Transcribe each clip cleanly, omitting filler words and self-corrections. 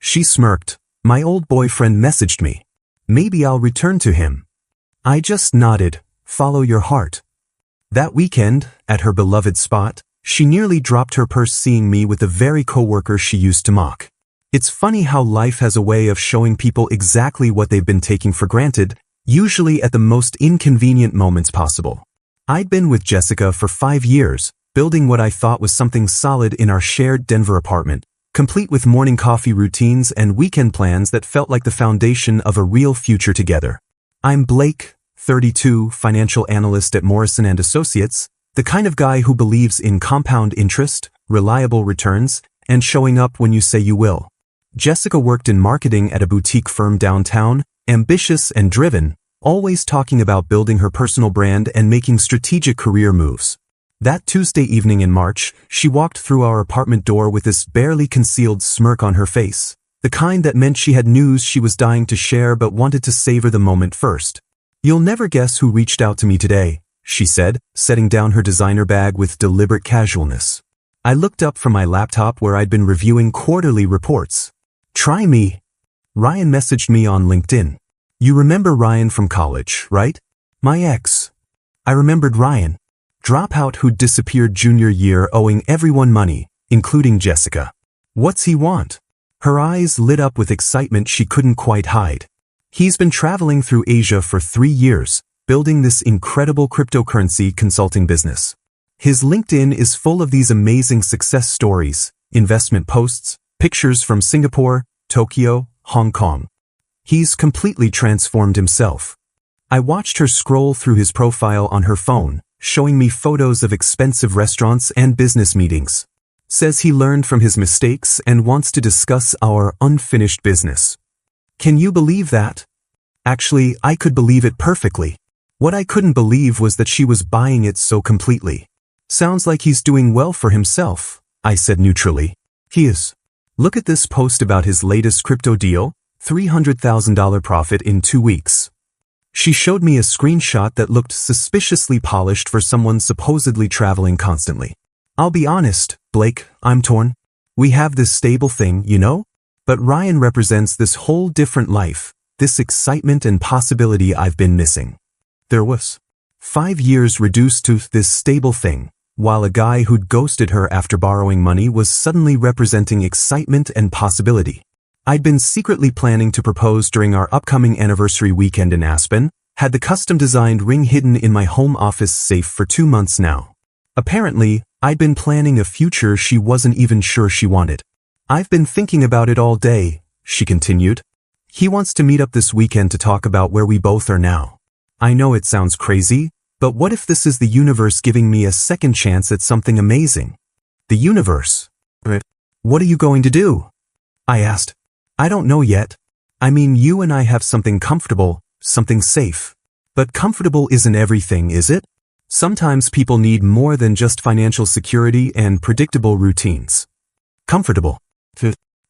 She smirked. My old boyfriend messaged me. Maybe I'll return to him. I just nodded. Follow your heart. That weekend, at her beloved spot, she nearly dropped her purse seeing me with the very coworker she used to mock. It's funny how life has a way of showing people exactly what they've been taking for granted, usually at the most inconvenient moments possible. I'd been with Jessica for 5 years, building what I thought was something solid in our shared Denver apartment, complete with morning coffee routines and weekend plans that felt like the foundation of a real future together. I'm Blake, 32, financial analyst at Morrison & Associates, the kind of guy who believes in compound interest, reliable returns, and showing up when you say you will. Jessica worked in marketing at a boutique firm downtown, ambitious and driven, always talking about building her personal brand and making strategic career moves. That Tuesday evening in March, she walked through our apartment door with this barely concealed smirk on her face, the kind that meant she had news she was dying to share but wanted to savor the moment first. You'll never guess who reached out to me today, she said, setting down her designer bag with deliberate casualness. I looked up from my laptop where I'd been reviewing quarterly reports. Try me. Ryan messaged me on LinkedIn. You remember Ryan from college, right? My ex. I remembered Ryan. Dropout who'd disappeared junior year owing everyone money, including Jessica. What's he want? Her eyes lit up with excitement she couldn't quite hide. He's been traveling through Asia for 3 years, building this incredible cryptocurrency consulting business. His LinkedIn is full of these amazing success stories, investment posts, pictures from Singapore, Tokyo, Hong Kong. He's completely transformed himself. I watched her scroll through his profile on her phone, showing me photos of expensive restaurants and business meetings. Says he learned from his mistakes and wants to discuss our unfinished business. Can you believe that? Actually, I could believe it perfectly. What I couldn't believe was that she was buying it so completely. Sounds like he's doing well for himself, I said neutrally. He is. Look at this post about his latest crypto deal, $300,000 profit in 2 weeks. She showed me a screenshot that looked suspiciously polished for someone supposedly traveling constantly. I'll be honest, Blake, I'm torn. We have this stable thing, you know? But Ryan represents this whole different life, this excitement and possibility I've been missing. There was 5 years reduced to this stable thing, while a guy who'd ghosted her after borrowing money was suddenly representing excitement and possibility. I'd been secretly planning to propose during our upcoming anniversary weekend in Aspen, had the custom-designed ring hidden in my home office safe for 2 months now. Apparently, I'd been planning a future she wasn't even sure she wanted. I've been thinking about it all day, she continued. He wants to meet up this weekend to talk about where we both are now. I know it sounds crazy, but what if this is the universe giving me a second chance at something amazing? The universe? What are you going to do? I asked. I don't know yet. I mean, you and I have something comfortable, something safe. But comfortable isn't everything, is it? Sometimes people need more than just financial security and predictable routines. Comfortable.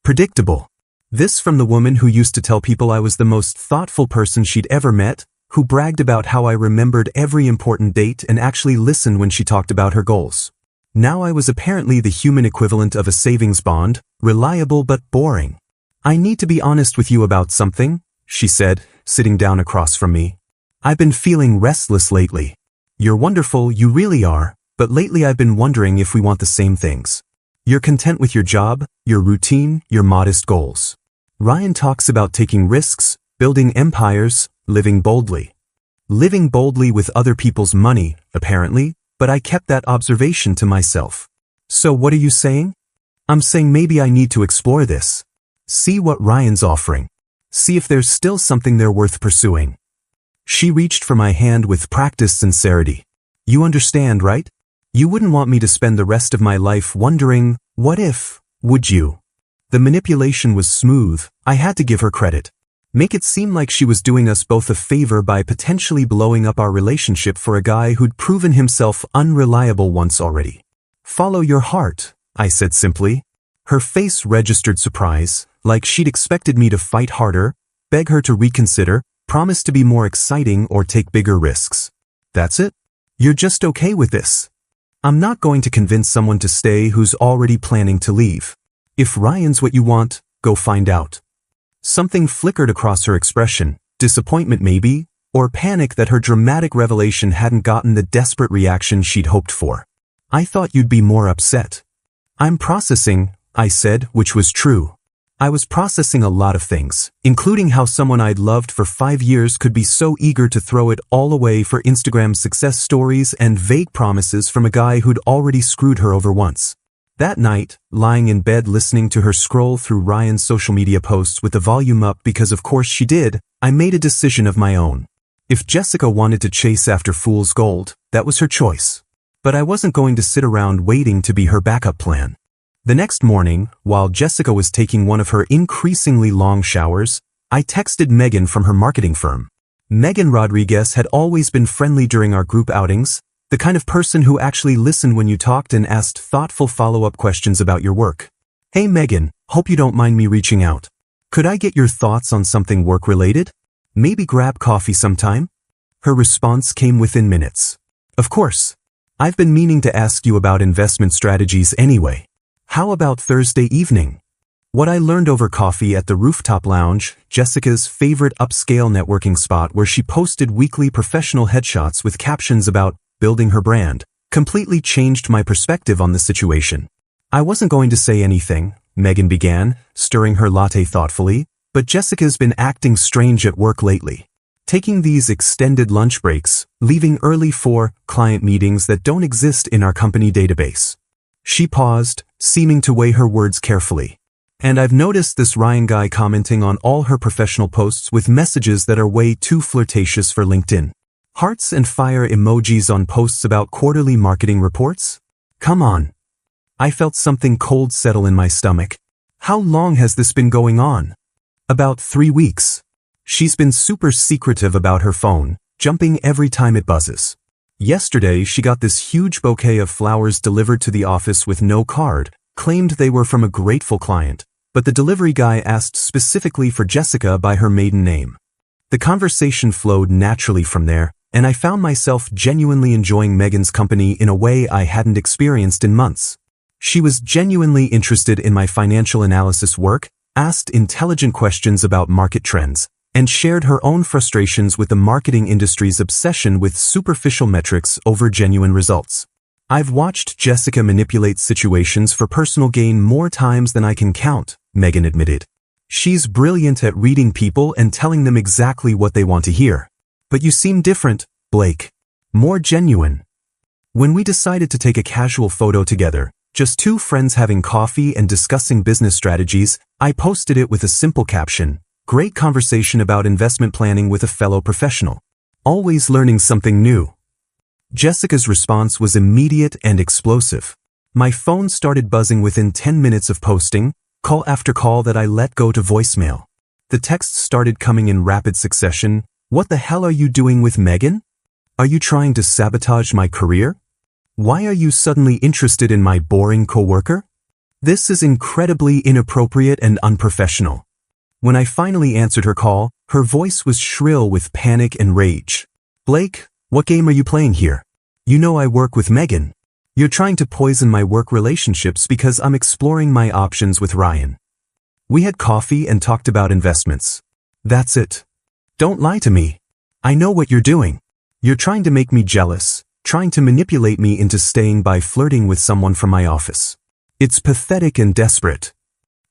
Predictable. This from the woman who used to tell people I was the most thoughtful person she'd ever met, who bragged about how I remembered every important date and actually listened when she talked about her goals. Now I was apparently the human equivalent of a savings bond, reliable but boring. I need to be honest with you about something, she said, sitting down across from me. I've been feeling restless lately. You're wonderful, you really are, but lately I've been wondering if we want the same things. You're content with your job, your routine, your modest goals. Ryan talks about taking risks, building empires, living boldly. Living boldly with other people's money, apparently, but I kept that observation to myself. So what are you saying? I'm saying maybe I need to explore this. See what Ryan's offering. See if there's still something there worth pursuing. She reached for my hand with practiced sincerity. You understand, right? You wouldn't want me to spend the rest of my life wondering, what if, would you? The manipulation was smooth. I had to give her credit. Make it seem like she was doing us both a favor by potentially blowing up our relationship for a guy who'd proven himself unreliable once already. Follow your heart, I said simply. Her face registered surprise, like she'd expected me to fight harder, beg her to reconsider, promise to be more exciting or take bigger risks. That's it? You're just okay with this? I'm not going to convince someone to stay who's already planning to leave. If Ryan's what you want, Go find out. Something flickered across her expression, disappointment maybe, or panic that her dramatic revelation hadn't gotten the desperate reaction she'd hoped for. I thought you'd be more upset. I'm processing, I said, which was true. I was processing a lot of things, including how someone I'd loved for 5 years could be so eager to throw it all away for Instagram success stories and vague promises from a guy who'd already screwed her over once. That night, lying in bed listening to her scroll through Ryan's social media posts with the volume up because of course she did, I made a decision of my own. If Jessica wanted to chase after fool's gold, that was her choice. But I wasn't going to sit around waiting to be her backup plan. The next morning, while Jessica was taking one of her increasingly long showers, I texted Megan from her marketing firm. Megan Rodriguez had always been friendly during our group outings, the kind of person who actually listened when you talked and asked thoughtful follow-up questions about your work. Hey Megan, hope you don't mind me reaching out. Could I get your thoughts on something work-related? Maybe grab coffee sometime? Her response came within minutes. Of course. I've been meaning to ask you about investment strategies anyway. How about Thursday evening? What I learned over coffee at the Rooftop Lounge, Jessica's favorite upscale networking spot where she posted weekly professional headshots with captions about building her brand, completely changed my perspective on the situation. I wasn't going to say anything, Megan began, stirring her latte thoughtfully, but Jessica's been acting strange at work lately. Taking these extended lunch breaks, leaving early for client meetings that don't exist in our company database. She paused, seeming to weigh her words carefully. And I've noticed this Ryan guy commenting on all her professional posts with messages that are way too flirtatious for LinkedIn. Hearts and fire emojis on posts about quarterly marketing reports? Come on. I felt something cold settle in my stomach. How long has this been going on? About 3 weeks. She's been super secretive about her phone, jumping every time it buzzes. Yesterday, she got this huge bouquet of flowers delivered to the office with no card, claimed they were from a grateful client, but the delivery guy asked specifically for Jessica by her maiden name. The conversation flowed naturally from there, and I found myself genuinely enjoying Megan's company in a way I hadn't experienced in months. She was genuinely interested in my financial analysis work, asked intelligent questions about market trends, and shared her own frustrations with the marketing industry's obsession with superficial metrics over genuine results. I've watched Jessica manipulate situations for personal gain more times than I can count, Megan admitted. She's brilliant at reading people and telling them exactly what they want to hear. But you seem different, Blake. More genuine. When we decided to take a casual photo together, just two friends having coffee and discussing business strategies, I posted it with a simple caption, "Great conversation about investment planning with a fellow professional. Always learning something new." Jessica's response was immediate and explosive. My phone started buzzing within 10 minutes of posting, call after call that I let go to voicemail. The texts started coming in rapid succession. What the hell are you doing with Megan? Are you trying to sabotage my career? Why are you suddenly interested in my boring coworker? This is incredibly inappropriate and unprofessional. When I finally answered her call, her voice was shrill with panic and rage. Blake, what game are you playing here? You know I work with Megan. You're trying to poison my work relationships because I'm exploring my options with Ryan. We had coffee and talked about investments. That's it. Don't lie to me. I know what you're doing. You're trying to make me jealous, trying to manipulate me into staying by flirting with someone from my office. It's pathetic and desperate.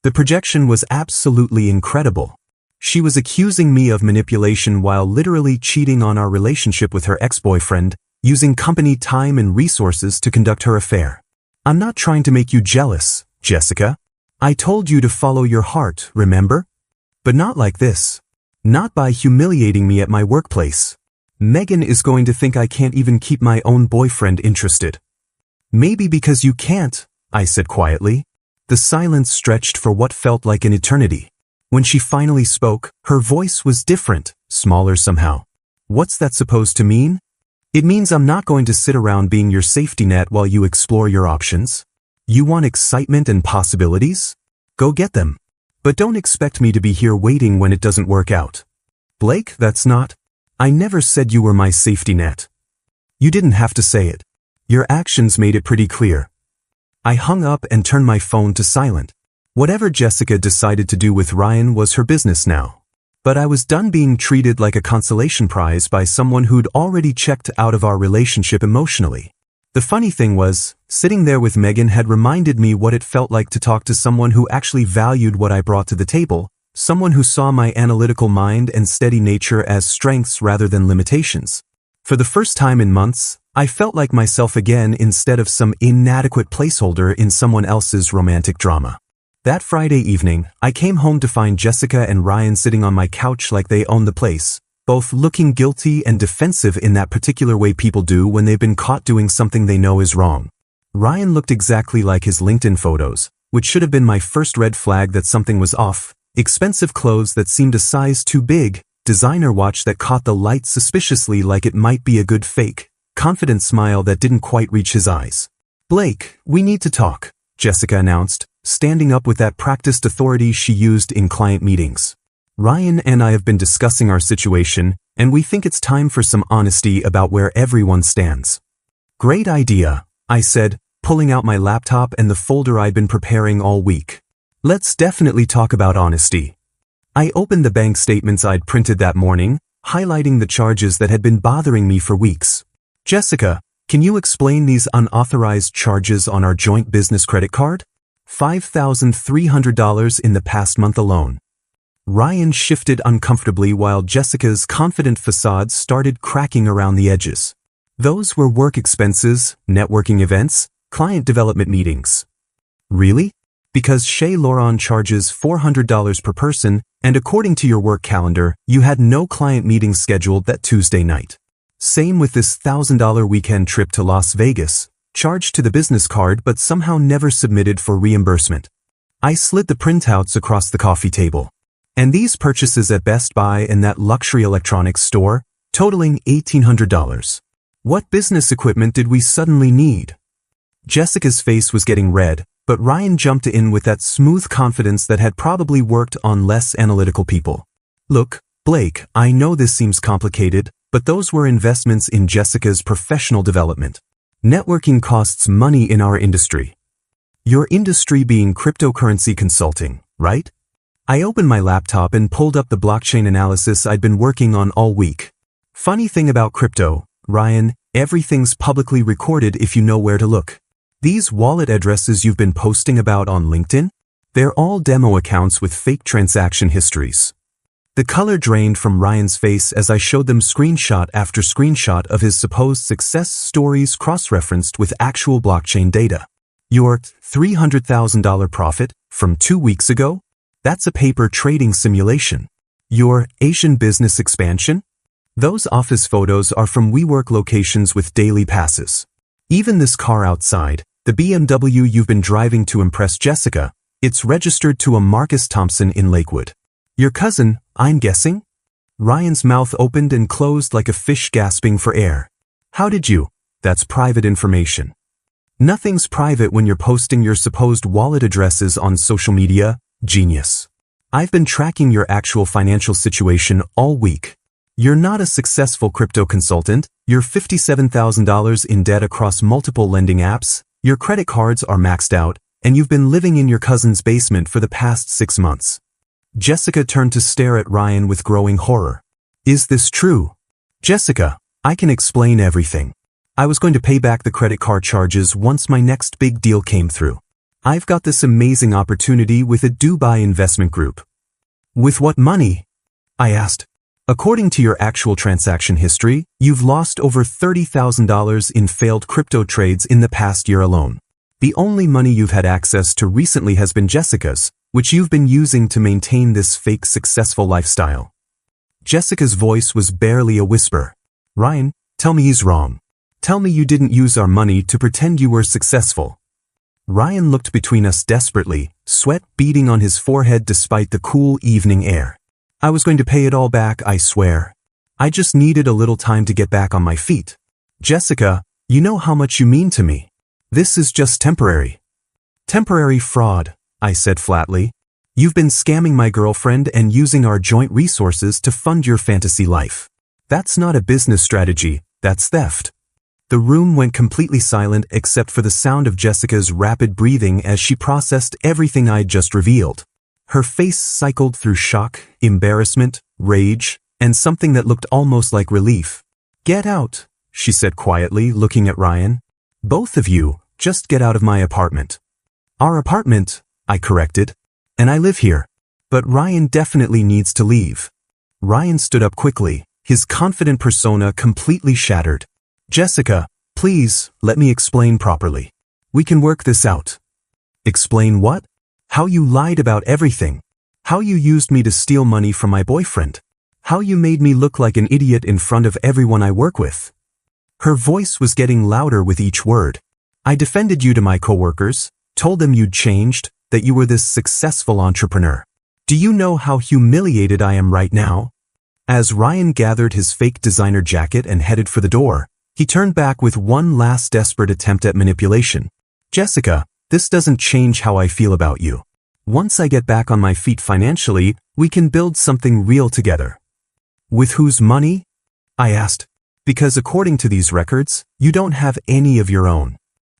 The projection was absolutely incredible. She was accusing me of manipulation while literally cheating on our relationship with her ex-boyfriend, using company time and resources to conduct her affair. I'm not trying to make you jealous, Jessica. I told you to follow your heart, remember? But not like this. Not by humiliating me at my workplace. Megan is going to think I can't even keep my own boyfriend interested. Maybe because you can't, I said quietly. The silence stretched for what felt like an eternity. When she finally spoke, her voice was different, smaller somehow. What's that supposed to mean? It means I'm not going to sit around being your safety net while you explore your options. You want excitement and possibilities? Go get them. But don't expect me to be here waiting when it doesn't work out. Blake, that's not. I never said you were my safety net. You didn't have to say it. Your actions made it pretty clear. I hung up and turned my phone to silent. Whatever Jessica decided to do with Ryan was her business now. But I was done being treated like a consolation prize by someone who'd already checked out of our relationship emotionally. The funny thing was, sitting there with Megan had reminded me what it felt like to talk to someone who actually valued what I brought to the table, someone who saw my analytical mind and steady nature as strengths rather than limitations. For the first time in months, I felt like myself again instead of some inadequate placeholder in someone else's romantic drama. That Friday evening, I came home to find Jessica and Ryan sitting on my couch like they owned the place, both looking guilty and defensive in that particular way people do when they've been caught doing something they know is wrong. Ryan looked exactly like his LinkedIn photos, which should have been my first red flag that something was off: expensive clothes that seemed a size too big, designer watch that caught the light suspiciously like it might be a good fake, confident smile that didn't quite reach his eyes. "Blake, we need to talk," Jessica announced, standing up with that practiced authority she used in client meetings. "Ryan and I have been discussing our situation, and we think it's time for some honesty about where everyone stands." "Great idea," I said, pulling out my laptop and the folder I'd been preparing all week. "Let's definitely talk about honesty." I opened the bank statements I'd printed that morning, highlighting the charges that had been bothering me for weeks. "Jessica, can you explain these unauthorized charges on our joint business credit card? $5,300 in the past month alone." Ryan shifted uncomfortably while Jessica's confident facade started cracking around the edges. "Those were work expenses, networking events, client development meetings." "Really? Because Chez Laurent charges $400 per person, and according to your work calendar, you had no client meetings scheduled that Tuesday night. Same with this $1,000 weekend trip to Las Vegas, charged to the business card but somehow never submitted for reimbursement." I slid the printouts across the coffee table. "And these purchases at Best Buy and that luxury electronics store, totaling $1,800. What business equipment did we suddenly need?" Jessica's face was getting red, but Ryan jumped in with that smooth confidence that had probably worked on less analytical people. "Look, Blake, I know this seems complicated, but those were investments in Jessica's professional development. Networking costs money in our industry." "Your industry being cryptocurrency consulting, right?" I opened my laptop and pulled up the blockchain analysis I'd been working on all week. "Funny thing about crypto, Ryan, everything's publicly recorded if you know where to look. These wallet addresses you've been posting about on LinkedIn? They're all demo accounts with fake transaction histories." The color drained from Ryan's face as I showed them screenshot after screenshot of his supposed success stories cross-referenced with actual blockchain data. "Your $300,000 profit from 2 weeks ago? That's a paper trading simulation. Your Asian business expansion? Those office photos are from WeWork locations with daily passes. Even this car outside, the BMW you've been driving to impress Jessica, it's registered to a Marcus Thompson in Lakewood. Your cousin, I'm guessing?" Ryan's mouth opened and closed like a fish gasping for air. "How did you? That's private information." "Nothing's private when you're posting your supposed wallet addresses on social media, genius. I've been tracking your actual financial situation all week. You're not a successful crypto consultant, you're $57,000 in debt across multiple lending apps, your credit cards are maxed out, and you've been living in your cousin's basement for the past 6 months. Jessica turned to stare at Ryan with growing horror. "Is this true?" "Jessica, I can explain everything. I was going to pay back the credit card charges once my next big deal came through. I've got this amazing opportunity with a Dubai investment group." "With what money?" I asked. "According to your actual transaction history, you've lost over $30,000 in failed crypto trades in the past year alone. The only money you've had access to recently has been Jessica's, which you've been using to maintain this fake successful lifestyle." Jessica's voice was barely a whisper. "Ryan, tell me he's wrong. Tell me you didn't use our money to pretend you were successful." Ryan looked between us desperately, sweat beading on his forehead despite the cool evening air. "I was going to pay it all back, I swear. I just needed a little time to get back on my feet. Jessica, you know how much you mean to me. This is just temporary." "Temporary fraud," I said flatly. "You've been scamming my girlfriend and using our joint resources to fund your fantasy life. That's not a business strategy, that's theft." The room went completely silent except for the sound of Jessica's rapid breathing as she processed everything I'd just revealed. Her face cycled through shock, embarrassment, rage, and something that looked almost like relief. "Get out," she said quietly, looking at Ryan. "Both of you, just get out of my apartment." "Our apartment," I corrected. "And I live here. But Ryan definitely needs to leave." Ryan stood up quickly, his confident persona completely shattered. "Jessica, please, let me explain properly. We can work this out." "Explain what?" "How you lied about everything. How you used me to steal money from my boyfriend. How you made me look like an idiot in front of everyone I work with." Her voice was getting louder with each word. "I defended you to my coworkers, told them you'd changed, that you were this successful entrepreneur. Do you know how humiliated I am right now?" As Ryan gathered his fake designer jacket and headed for the door, he turned back with one last desperate attempt at manipulation. "Jessica, this doesn't change how I feel about you. Once I get back on my feet financially, we can build something real together." "With whose money?" I asked. "Because according to these records, you don't have any of your own."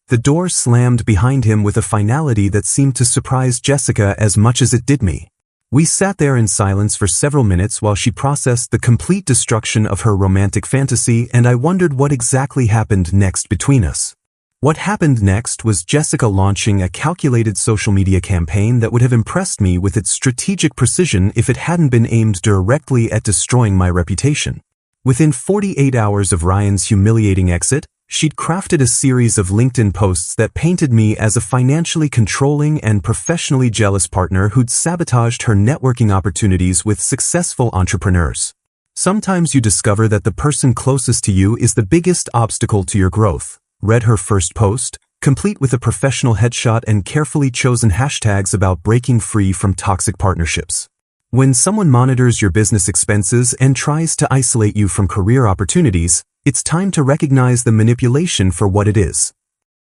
The door slammed behind him with a finality that seemed to surprise Jessica as much as it did me. We sat there in silence for several minutes while she processed the complete destruction of her romantic fantasy, and I wondered what exactly happened next between us. What happened next was Jessica launching a calculated social media campaign that would have impressed me with its strategic precision if it hadn't been aimed directly at destroying my reputation. Within 48 hours of Ryan's humiliating exit, she'd crafted a series of LinkedIn posts that painted me as a financially controlling and professionally jealous partner who'd sabotaged her networking opportunities with successful entrepreneurs. "Sometimes you discover that the person closest to you is the biggest obstacle to your growth," read her first post, complete with a professional headshot and carefully chosen hashtags about breaking free from toxic partnerships. When someone monitors your business expenses and tries to isolate you from career opportunities, it's time to recognize the manipulation for what it is.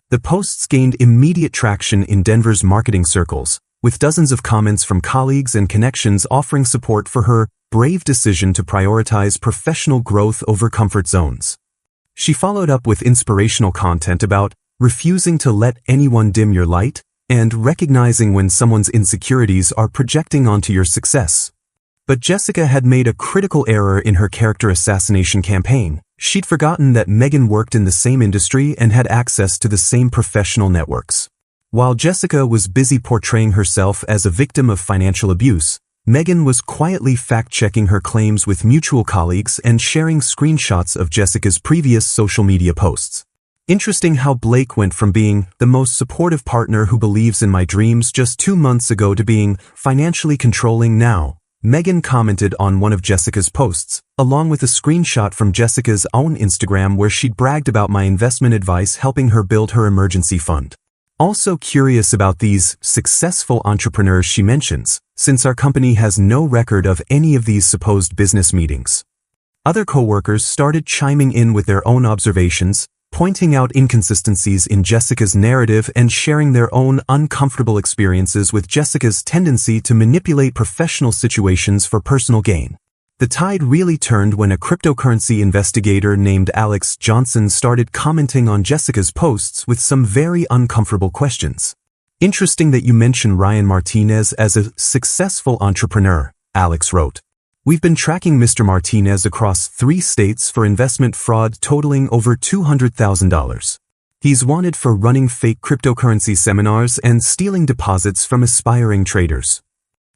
The posts gained immediate traction in Denver's marketing circles, with dozens of comments from colleagues and connections offering support for her brave decision to prioritize professional growth over comfort zones. She followed up with inspirational content about refusing to let anyone dim your light and recognizing when someone's insecurities are projecting onto your success. But Jessica had made a critical error in her character assassination campaign. She'd forgotten that Megan worked in the same industry and had access to the same professional networks. While Jessica was busy portraying herself as a victim of financial abuse, Megan was quietly fact-checking her claims with mutual colleagues and sharing screenshots of Jessica's previous social media posts. Interesting how Blake went from being the most supportive partner who believes in my dreams just 2 months ago to being financially controlling now. Megan commented on one of Jessica's posts, along with a screenshot from Jessica's own Instagram where she'd bragged about my investment advice helping her build her emergency fund. Also curious about these successful entrepreneurs she mentions, since our company has no record of any of these supposed business meetings. Other coworkers started chiming in with their own observations, pointing out inconsistencies in Jessica's narrative and sharing their own uncomfortable experiences with Jessica's tendency to manipulate professional situations for personal gain. The tide really turned when a cryptocurrency investigator named Alex Johnson started commenting on Jessica's posts with some very uncomfortable questions. "Interesting that you mention Ryan Martinez as a successful entrepreneur," Alex wrote. "We've been tracking Mr. Martinez across 3 states for investment fraud totaling over $200,000. He's wanted for running fake cryptocurrency seminars and stealing deposits from aspiring traders."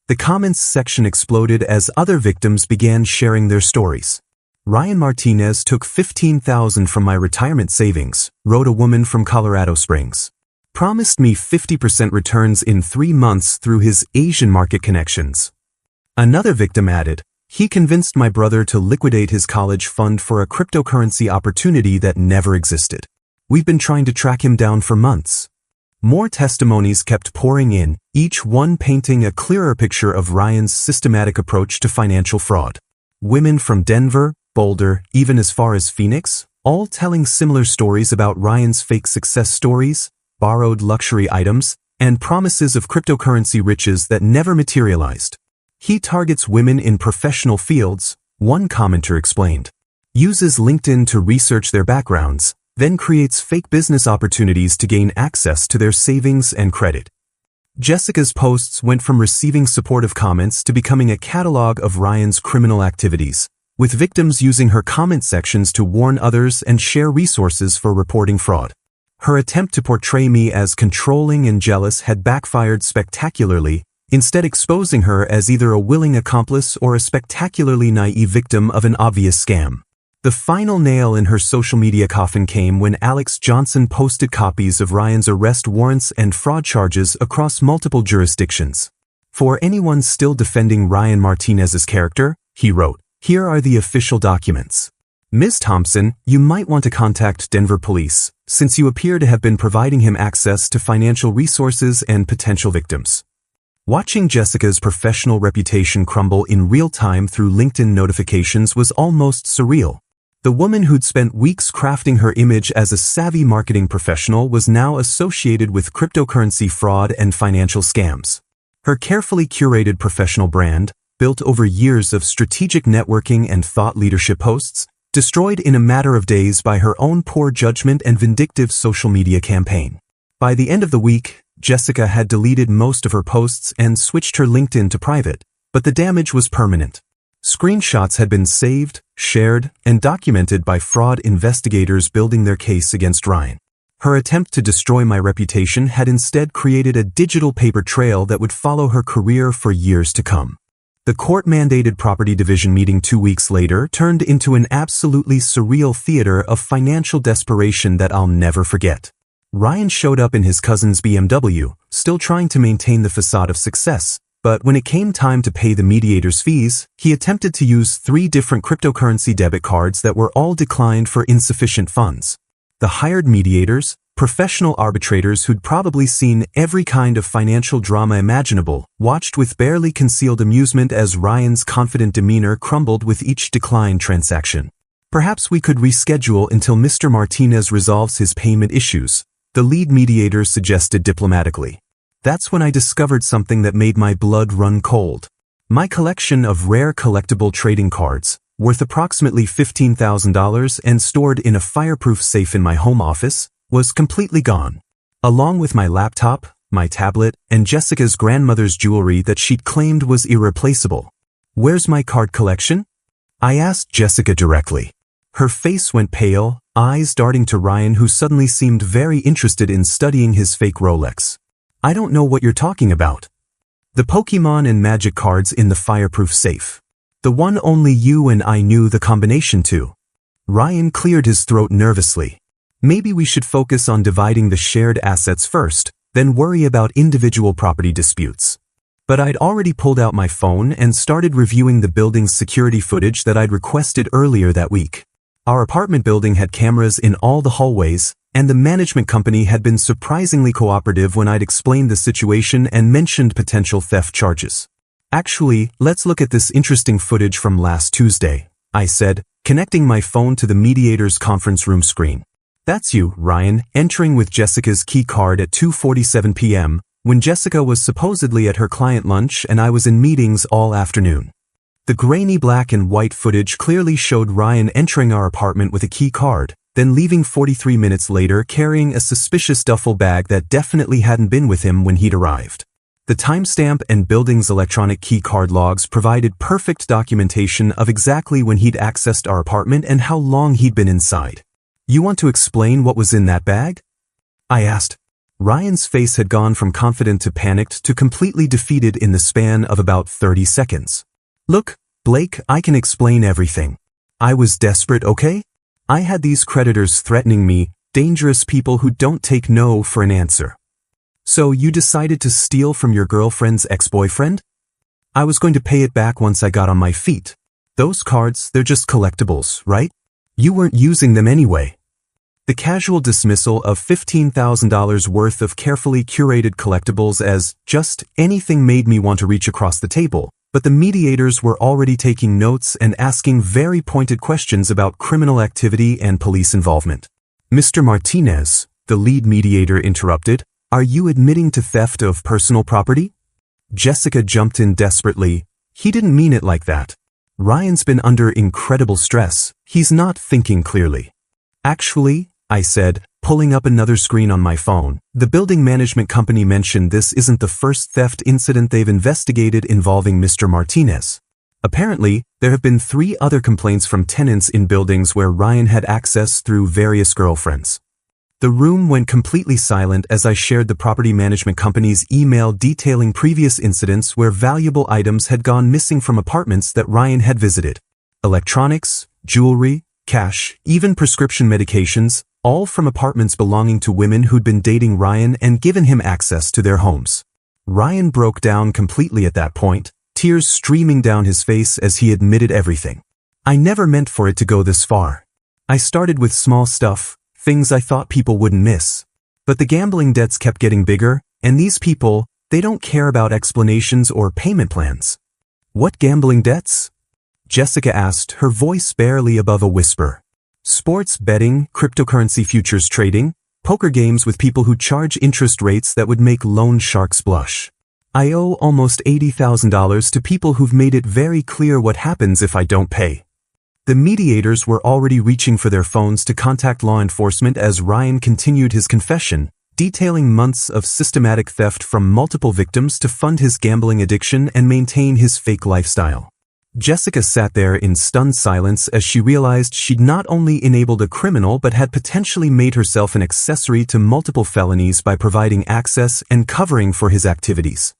The comments section exploded as other victims began sharing their stories. "Ryan Martinez took $15,000 from my retirement savings," wrote a woman from Colorado Springs. "Promised me 50% returns in 3 months through his Asian market connections." Another victim added, "He convinced my brother to liquidate his college fund for a cryptocurrency opportunity that never existed. We've been trying to track him down for months." More testimonies kept pouring in, each one painting a clearer picture of Ryan's systematic approach to financial fraud. Women from Denver, Boulder, even as far as Phoenix, all telling similar stories about Ryan's fake success stories, borrowed luxury items, and promises of cryptocurrency riches that never materialized. "He targets women in professional fields," one commenter explained. "Uses LinkedIn to research their backgrounds, then creates fake business opportunities to gain access to their savings and credit. Jessica's posts went from receiving supportive comments to becoming a catalog of Ryan's criminal activities, with victims using her comment sections to warn others and share resources for reporting fraud. Her attempt to portray me as controlling and jealous had backfired spectacularly, instead exposing her as either a willing accomplice or a spectacularly naive victim of an obvious scam. The final nail in her social media coffin came when Alex Johnson posted copies of Ryan's arrest warrants and fraud charges across multiple jurisdictions. For anyone still defending Ryan Martinez's character, he wrote, "Here are the official documents. Ms. Thompson, you might want to contact Denver police, since you appear to have been providing him access to financial resources and potential victims." Watching Jessica's professional reputation crumble in real time through LinkedIn notifications was almost surreal. The woman who'd spent weeks crafting her image as a savvy marketing professional was now associated with cryptocurrency fraud and financial scams. Her carefully curated professional brand, built over years of strategic networking and thought leadership posts, destroyed in a matter of days by her own poor judgment and vindictive social media campaign. By the end of the week, Jessica had deleted most of her posts and switched her LinkedIn to private, but the damage was permanent. Screenshots had been saved, shared, and documented by fraud investigators building their case against Ryan. Her attempt to destroy my reputation had instead created a digital paper trail that would follow her career for years to come. The court-mandated property division meeting 2 weeks later turned into an absolutely surreal theater of financial desperation that I'll never forget. Ryan showed up in his cousin's BMW, still trying to maintain the facade of success, but when it came time to pay the mediator's fees, he attempted to use 3 different cryptocurrency debit cards that were all declined for insufficient funds. The hired mediators, professional arbitrators who'd probably seen every kind of financial drama imaginable, watched with barely concealed amusement as Ryan's confident demeanor crumbled with each declined transaction. "Perhaps we could reschedule until Mr. Martinez resolves his payment issues," the lead mediator suggested diplomatically. That's when I discovered something that made my blood run cold. My collection of rare collectible trading cards, worth approximately $15,000 and stored in a fireproof safe in my home office, was completely gone. Along with my laptop, my tablet, and Jessica's grandmother's jewelry that she'd claimed was irreplaceable. "Where's my card collection?" I asked Jessica directly. Her face went pale, eyes darting to Ryan, who suddenly seemed very interested in studying his fake Rolex. "I don't know what you're talking about." "The Pokemon and Magic cards in the fireproof safe. The one only you and I knew the combination to." Ryan cleared his throat nervously. "Maybe we should focus on dividing the shared assets first, then worry about individual property disputes." But I'd already pulled out my phone and started reviewing the building's security footage that I'd requested earlier that week. Our apartment building had cameras in all the hallways, and the management company had been surprisingly cooperative when I'd explained the situation and mentioned potential theft charges. "Actually, let's look at this interesting footage from last Tuesday," I said, connecting my phone to the mediator's conference room screen. "That's you, Ryan, entering with Jessica's key card at 2:47 p.m., when Jessica was supposedly at her client lunch and I was in meetings all afternoon." The grainy black and white footage clearly showed Ryan entering our apartment with a key card, then leaving 43 minutes later carrying a suspicious duffel bag that definitely hadn't been with him when he'd arrived. The timestamp and building's electronic key card logs provided perfect documentation of exactly when he'd accessed our apartment and how long he'd been inside. "You want to explain what was in that bag?" I asked. Ryan's face had gone from confident to panicked to completely defeated in the span of about 30 seconds. "Look, Blake, I can explain everything. I was desperate, okay? I had these creditors threatening me, dangerous people who don't take no for an answer. So you decided to steal from your girlfriend's ex-boyfriend? I was going to pay it back once I got on my feet. Those cards, they're just collectibles, right? You weren't using them anyway." The casual dismissal of $15,000 worth of carefully curated collectibles as just anything made me want to reach across the table, but the mediators were already taking notes and asking very pointed questions about criminal activity and police involvement. "Mr. Martinez," the lead mediator interrupted, "are you admitting to theft of personal property?" Jessica jumped in desperately. "He didn't mean it like that. Ryan's been under incredible stress. He's not thinking clearly. Actually, I said, pulling up another screen on my phone. The building management company mentioned this isn't the first theft incident they've investigated involving Mr. Martinez. Apparently, there have been 3 other complaints from tenants in buildings where Ryan had access through various girlfriends. The room went completely silent as I shared the property management company's email detailing previous incidents where valuable items had gone missing from apartments that Ryan had visited. Electronics, jewelry, cash, even prescription medications, all from apartments belonging to women who'd been dating Ryan and given him access to their homes. Ryan broke down completely at that point, tears streaming down his face as he admitted everything. I never meant for it to go this far. I started with small stuff, things I thought people wouldn't miss. But the gambling debts kept getting bigger, and these people, they don't care about explanations or payment plans. What gambling debts? Jessica asked, her voice barely above a whisper. Sports betting, cryptocurrency futures trading, poker games with people who charge interest rates that would make loan sharks blush. I owe almost $80,000 to people who've made it very clear what happens if I don't pay. The mediators were already reaching for their phones to contact law enforcement as Ryan continued his confession, detailing months of systematic theft from multiple victims to fund his gambling addiction and maintain his fake lifestyle. Jessica sat there in stunned silence as she realized she'd not only enabled a criminal but had potentially made herself an accessory to multiple felonies by providing access and covering for his activities.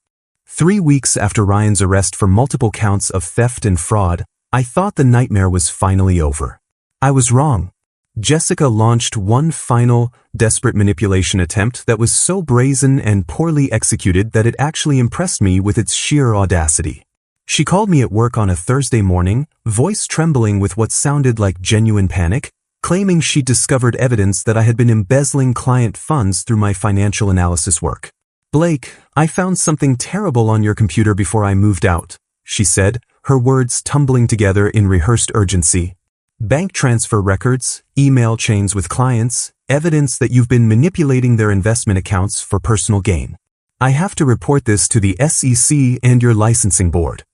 3 weeks after Ryan's arrest for multiple counts of theft and fraud, I thought the nightmare was finally over. I was wrong. Jessica launched one final, desperate manipulation attempt that was so brazen and poorly executed that it actually impressed me with its sheer audacity. She called me at work on a Thursday morning, voice trembling with what sounded like genuine panic, claiming she'd discovered evidence that I had been embezzling client funds through my financial analysis work. "Blake, I found something terrible on your computer before I moved out," she said, her words tumbling together in rehearsed urgency. "Bank transfer records, email chains with clients, evidence that you've been manipulating their investment accounts for personal gain. I have to report this to the SEC and your licensing board."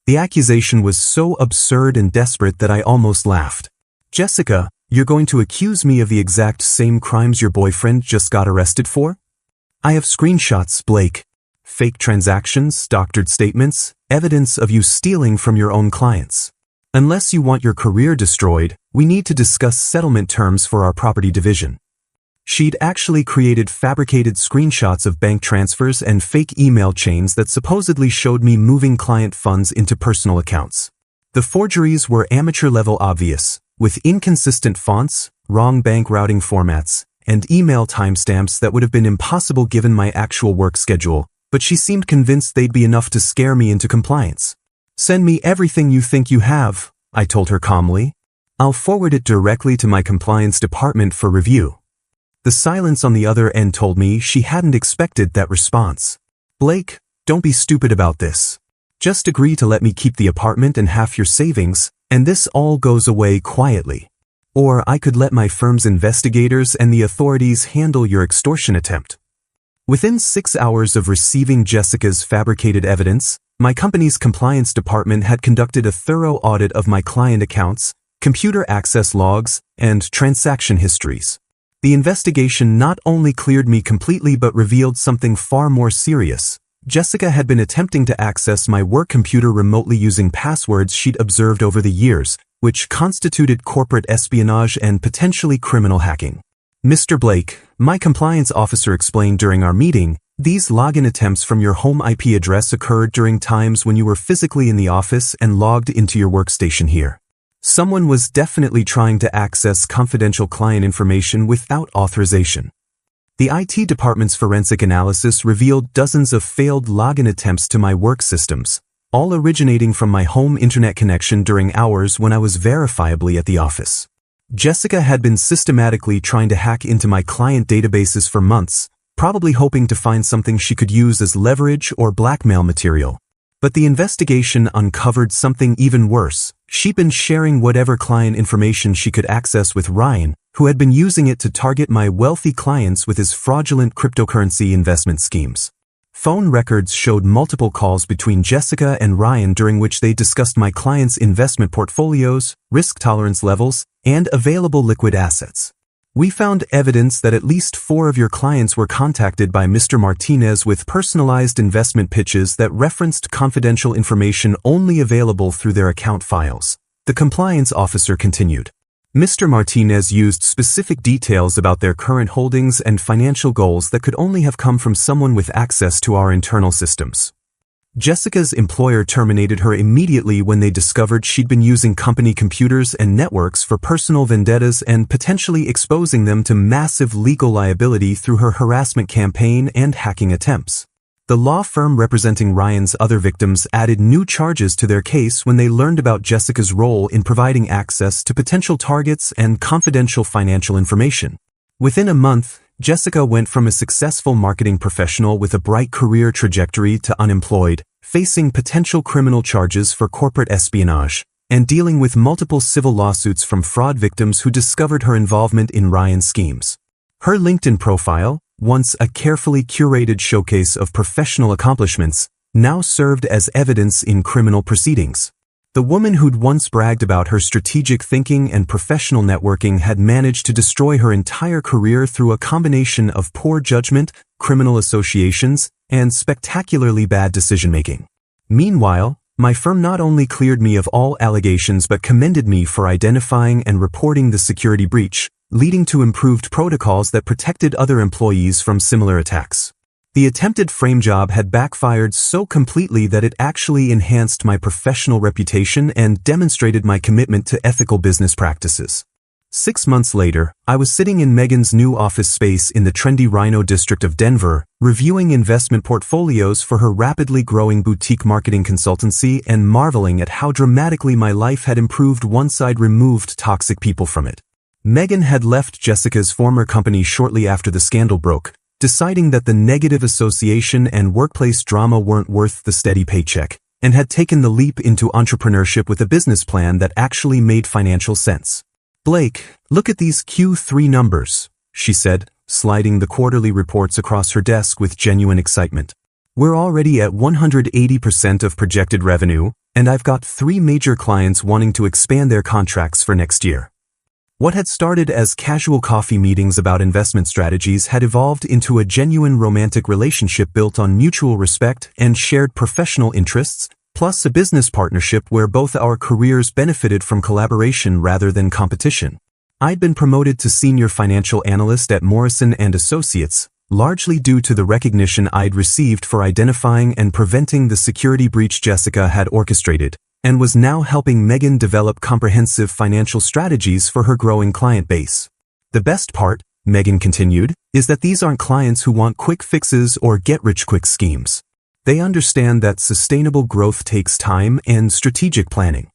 The accusation was so absurd and desperate that I almost laughed. "Jessica, you're going to accuse me of the exact same crimes your boyfriend just got arrested for? I have screenshots, Blake. Fake transactions, doctored statements, evidence of you stealing from your own clients. Unless you want your career destroyed, we need to discuss settlement terms for our property division." She'd actually created fabricated screenshots of bank transfers and fake email chains that supposedly showed me moving client funds into personal accounts. The forgeries were amateur-level obvious, with inconsistent fonts, wrong bank routing formats, and email timestamps that would have been impossible given my actual work schedule, but she seemed convinced they'd be enough to scare me into compliance. "Send me everything you think you have," I told her calmly. "I'll forward it directly to my compliance department for review." The silence on the other end told me she hadn't expected that response. "Blake, don't be stupid about this. Just agree to let me keep the apartment and half your savings, and this all goes away quietly. Or I could let my firm's investigators and the authorities handle your extortion attempt." Within 6 hours of receiving Jessica's fabricated evidence, my company's compliance department had conducted a thorough audit of my client accounts, computer access logs, and transaction histories. The investigation not only cleared me completely but revealed something far more serious. Jessica had been attempting to access my work computer remotely using passwords she'd observed over the years, which constituted corporate espionage and potentially criminal hacking. "Mr. Blake," my compliance officer explained during our meeting, "these login attempts from your home IP address occurred during times when you were physically in the office and logged into your workstation here. Someone was definitely trying to access confidential client information without authorization." The IT department's forensic analysis revealed dozens of failed login attempts to my work systems, all originating from my home internet connection during hours when I was verifiably at the office. Jessica had been systematically trying to hack into my client databases for months, probably hoping to find something she could use as leverage or blackmail material. But the investigation uncovered something even worse. She'd been sharing whatever client information she could access with Ryan, who had been using it to target my wealthy clients with his fraudulent cryptocurrency investment schemes. Phone records showed multiple calls between Jessica and Ryan during which they discussed my clients' investment portfolios, risk tolerance levels, and available liquid assets. We found evidence that at least 4 of your clients were contacted by Mr. Martinez with personalized investment pitches that referenced confidential information only available through their account files. The compliance officer continued. Mr. Martinez used specific details about their current holdings and financial goals that could only have come from someone with access to our internal systems. Jessica's employer terminated her immediately when they discovered she'd been using company computers and networks for personal vendettas and potentially exposing them to massive legal liability through her harassment campaign and hacking attempts. The law firm representing Ryan's other victims added new charges to their case when they learned about Jessica's role in providing access to potential targets and confidential financial information. Within a month, Jessica went from a successful marketing professional with a bright career trajectory to unemployed, facing potential criminal charges for corporate espionage, and dealing with multiple civil lawsuits from fraud victims who discovered her involvement in Ryan's schemes. Her LinkedIn profile, once a carefully curated showcase of professional accomplishments, now served as evidence in criminal proceedings. The woman who'd once bragged about her strategic thinking and professional networking had managed to destroy her entire career through a combination of poor judgment, criminal associations, and spectacularly bad decision-making. Meanwhile, my firm not only cleared me of all allegations but commended me for identifying and reporting the security breach, leading to improved protocols that protected other employees from similar attacks. The attempted frame job had backfired so completely that it actually enhanced my professional reputation and demonstrated my commitment to ethical business practices. 6 months later, I was sitting in Megan's new office space in the trendy Rhino district of Denver, reviewing investment portfolios for her rapidly growing boutique marketing consultancy and marveling at how dramatically my life had improved once I'd removed toxic people from it. Megan had left Jessica's former company shortly after the scandal broke, deciding that the negative association and workplace drama weren't worth the steady paycheck, and had taken the leap into entrepreneurship with a business plan that actually made financial sense. "Blake, look at these Q3 numbers," she said, sliding the quarterly reports across her desk with genuine excitement. "We're already at 180% of projected revenue, and I've got 3 major clients wanting to expand their contracts for next year." What had started as casual coffee meetings about investment strategies had evolved into a genuine romantic relationship built on mutual respect and shared professional interests, plus a business partnership where both our careers benefited from collaboration rather than competition. I'd been promoted to senior financial analyst at Morrison & Associates, largely due to the recognition I'd received for identifying and preventing the security breach Jessica had orchestrated, and was now helping Megan develop comprehensive financial strategies for her growing client base. "The best part," Megan continued, "is that these aren't clients who want quick fixes or get-rich-quick schemes. They understand that sustainable growth takes time and strategic planning."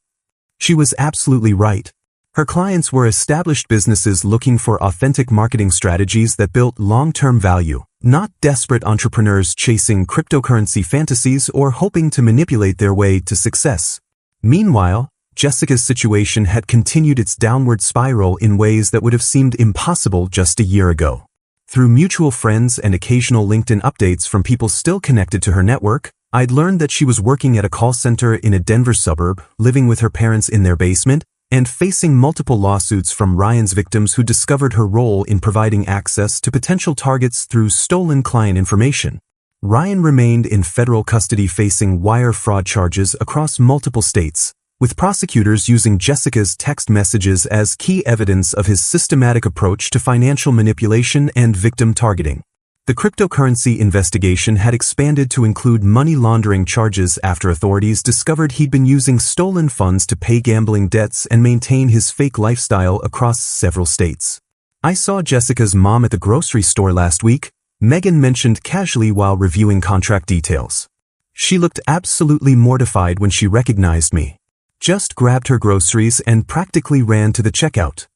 She was absolutely right. Her clients were established businesses looking for authentic marketing strategies that built long-term value, not desperate entrepreneurs chasing cryptocurrency fantasies or hoping to manipulate their way to success. Meanwhile, Jessica's situation had continued its downward spiral in ways that would have seemed impossible just a year ago. Through mutual friends and occasional LinkedIn updates from people still connected to her network, I'd learned that she was working at a call center in a Denver suburb, living with her parents in their basement, and facing multiple lawsuits from Ryan's victims who discovered her role in providing access to potential targets through stolen client information. Ryan remained in federal custody facing wire fraud charges across multiple states, with prosecutors using Jessica's text messages as key evidence of his systematic approach to financial manipulation and victim targeting. The cryptocurrency investigation had expanded to include money laundering charges after authorities discovered he'd been using stolen funds to pay gambling debts and maintain his fake lifestyle across several states. "I saw Jessica's mom at the grocery store last week," Megan mentioned casually while reviewing contract details. "She looked absolutely mortified when she recognized me. Just grabbed her groceries and practically ran to the checkout."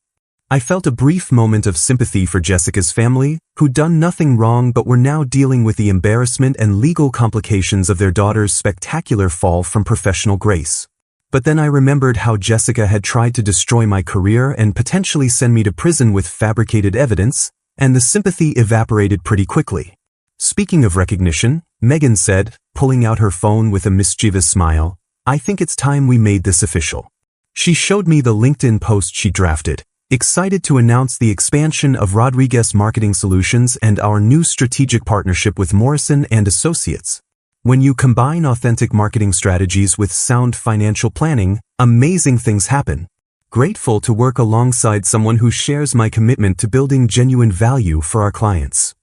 I felt a brief moment of sympathy for Jessica's family, who'd done nothing wrong but were now dealing with the embarrassment and legal complications of their daughter's spectacular fall from professional grace. But then I remembered how Jessica had tried to destroy my career and potentially send me to prison with fabricated evidence, and the sympathy evaporated pretty quickly. "Speaking of recognition," Megan said, pulling out her phone with a mischievous smile, "I think it's time we made this official." She showed me the LinkedIn post she drafted, Excited to announce the expansion of Rodriguez Marketing Solutions and our new strategic partnership with Morrison & Associates. When you combine authentic marketing strategies with sound financial planning, amazing things happen. Grateful to work alongside someone who shares my commitment to building genuine value for our clients.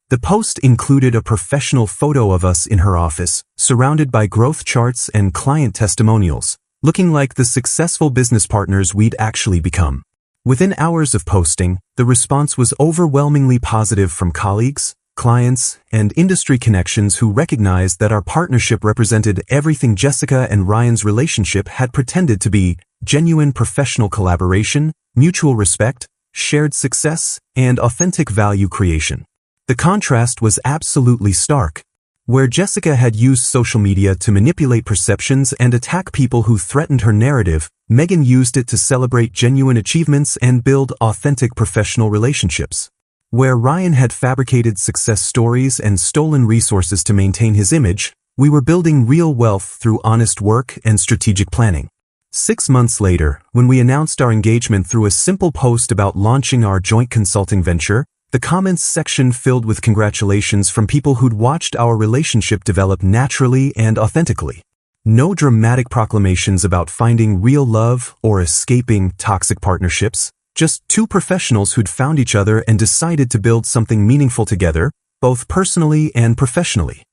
The post included a professional photo of us in her office, surrounded by growth charts and client testimonials, looking like the successful business partners we'd actually become. Within hours of posting, the response was overwhelmingly positive from colleagues, clients, and industry connections who recognized that our partnership represented everything Jessica and Ryan's relationship had pretended to be: genuine professional collaboration, mutual respect, shared success, and authentic value creation. The contrast was absolutely stark. Where Jessica had used social media to manipulate perceptions and attack people who threatened her narrative, Megan used it to celebrate genuine achievements and build authentic professional relationships. Where Ryan had fabricated success stories and stolen resources to maintain his image, we were building real wealth through honest work and strategic planning. 6 months later, when we announced our engagement through a simple post about launching our joint consulting venture, the comments section filled with congratulations from people who'd watched our relationship develop naturally and authentically. No dramatic proclamations about finding real love or escaping toxic partnerships, just two professionals who'd found each other and decided to build something meaningful together, both personally and professionally.